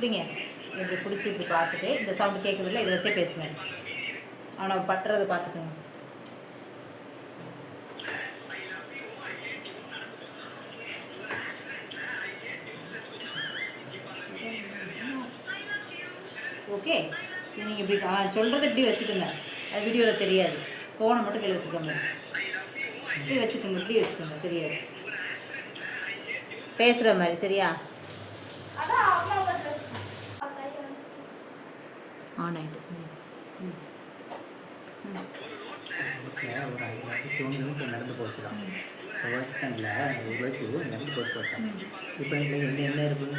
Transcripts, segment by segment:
இப்படிங்க இப்படி பிடிச்சி இப்படி பார்த்துட்டு இந்த சவுண்டு கேட்குறதில்ல, இதை வச்சே பேசுங்க. அவனை பட்டுறதை பார்த்துக்குங்க. ஓகே, நீங்கள் இப்படி சொல்கிறது இப்படி வச்சுக்கோங்க. அது வீடியோவில் தெரியாது. ஃபோனை மட்டும் கையில் வச்சுக்கோங்க. இப்படி வச்சுக்கோங்க, இப்படி வச்சுக்கோங்க, தெரியாது பேசுகிற மாதிரி. சரியா? ஆன் ஆகிட்டு. ஒரு 5 கிலோமீட்டர் நடந்து போச்சுதான். ஸ்டாண்டில் ஒரு ரூபாய்க்கு நடந்து போச்சு போச்சான். இப்போ என்ன இருக்குது?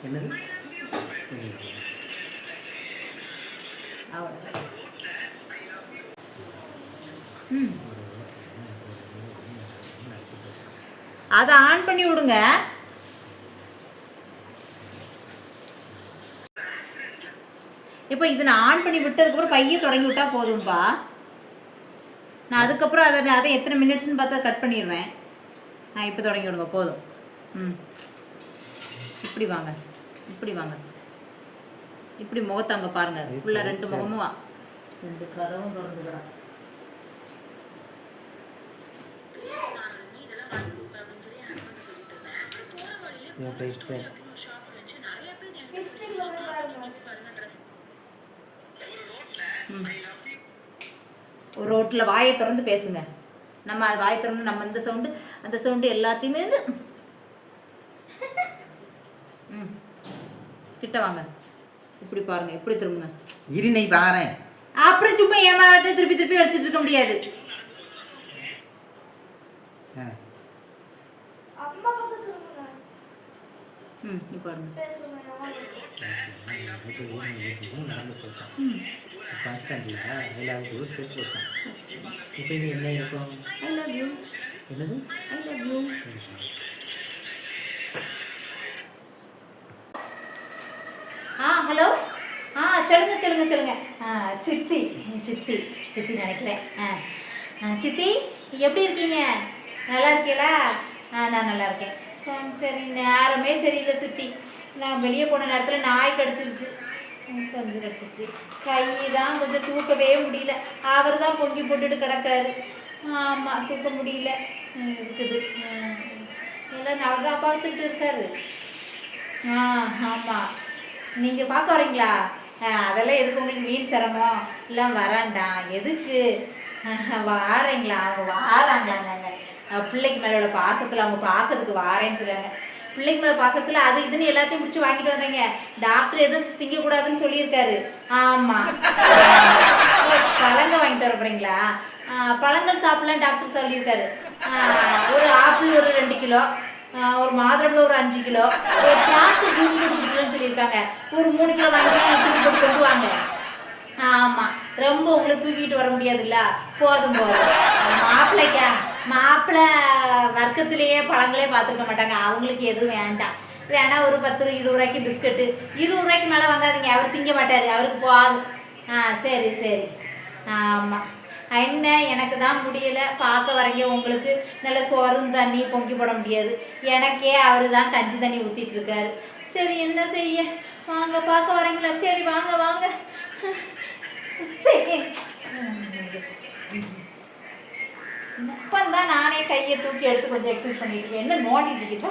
என்னது? அதை ஆன் பண்ணி விடுங்க. இப்போ இது நான் ஆன் பண்ணி விட்டதுக்கப்புறம் பையை தொடங்கி விட்டால் போதும்பா. நான் அதுக்கப்புறம் அதை எத்தனை மினிட்ஸ்ன்னு பார்த்து கட் பண்ணிடுவேன். இப்போ தொடங்கி விடுங்க போதும். இப்படி வாங்க, இப்படி வாங்க, இப்படி முகத்தாங்க பாருங்க. ஃபுல்லாக 2 முகமும் 2 கதவும் திறந்துக்கிறோம். ஒரு ரோட்டில் வாயை திறந்து பேசுங்க. நம்ம வாயை திறந்து நம்ம இந்த சவுண்டு அந்த சவுண்டு எல்லாத்தையுமே கிட்ட வாங்க. இப்படி பாருங்க, இப்படி திரும்புங்க. இருநை பாறேன். அப்புறம் சும்மா ஏமாட்ட திருப்பி திருப்பி அடிச்சுட்டு இருக்க முடியாது. என்ன இருக்கும்? என்னது? ஹலோ. சொல்லுங்க. சித்தி சித்தி சித்தி நினைக்கிறேன். சித்தி எப்படி இருக்கீங்க? நல்லா இருக்கீங்களா? நான் நல்லா இருக்கேன். சரி, நேரமே சரியில்லை சித்தி. நான் வெளியே போன நேரத்தில் நாய் கடிச்சிருச்சு, கொஞ்சம் கடிச்சிருச்சு. கை தான் கொஞ்சம் தூக்கவே முடியல. அவர் தான் பொங்கி போட்டுட்டு கிடக்காரு. ஆமாம், தூக்க முடியல இருக்குது. எல்லாம் நல்லா பார்த்துக்கிட்டு இருக்காரு. ஆமாம். நீங்கள் பார்க்க வரீங்களா? அதெல்லாம் எதுக்கு உங்களுக்கு வீண் சிரமம்? இல்லை வராண்டாம். எதுக்கு வாரீங்களா? அவங்க வாராங்களாங்க. பிள்ளைக்கு மேலே உள்ள பாசத்தில் அவங்க பார்க்கறதுக்கு வாரேன்னு சொல்லுவாங்க. பிள்ளைக்கு மேலே பாசத்தில் அது இதுன்னு எல்லாத்தையும் பிடிச்சி வாங்கிட்டு வந்தீங்க. டாக்டர் எதுவும் திங்கக்கூடாதுன்னு சொல்லியிருக்காரு. ஆமாம். பழங்கள் வாங்கிட்டு வர போகிறீங்களா? பழங்கள் சாப்பிடலாம் டாக்டர் சொல்லியிருக்காரு. ஒரு ஆப்பிள் ஒரு 2 கிலோ, ஒரு மாதுளம்பழம் ஒரு 5 கிலோ, ஒரு திராட்சை ஜூஸ் போட்டு குடிக்கலாம்னு சொல்லியிருக்காங்க. ஒரு 3 கிலோ வாங்கி தூக்கி போட்டு கொண்டு வாங்க. ஆமாம், ரொம்ப உங்களுக்கு தூக்கிட்டு வர முடியாதுல்ல. போதும். மாப்பிள்ளை வர்க்கத்திலேயே பழங்களே பார்த்துருக்க மாட்டாங்க. அவங்களுக்கு எதுவும் வேணா ஒரு 10-20 ரூபாய்க்கு பிஸ்கட்டு, 20 ரூபாய்க்கு மேலே வாங்காதீங்க. அவர் திங்க மாட்டார், அவருக்கு போதும். சரி. ஆமாம். என்ன, எனக்கு தான் முடியலை. பார்க்க வரீங்க, உங்களுக்கு நல்ல சோறும் தண்ணி பொங்கி போட முடியாது. எனக்கே அவர் தான் கஞ்சி தண்ணி ஊற்றிட்டு இருக்காரு. சரி, என்ன செய்ய? வாங்க, பார்க்க வரீங்களா? சரி, வாங்க. சரி, இப்போதான் நானே கையை தூக்கி எடுத்து கொஞ்சம் எக்ஸசைஸ் பண்ணிட்டு இருக்கேன். என்ன நோண்டிட்டு இருக்கீங்க?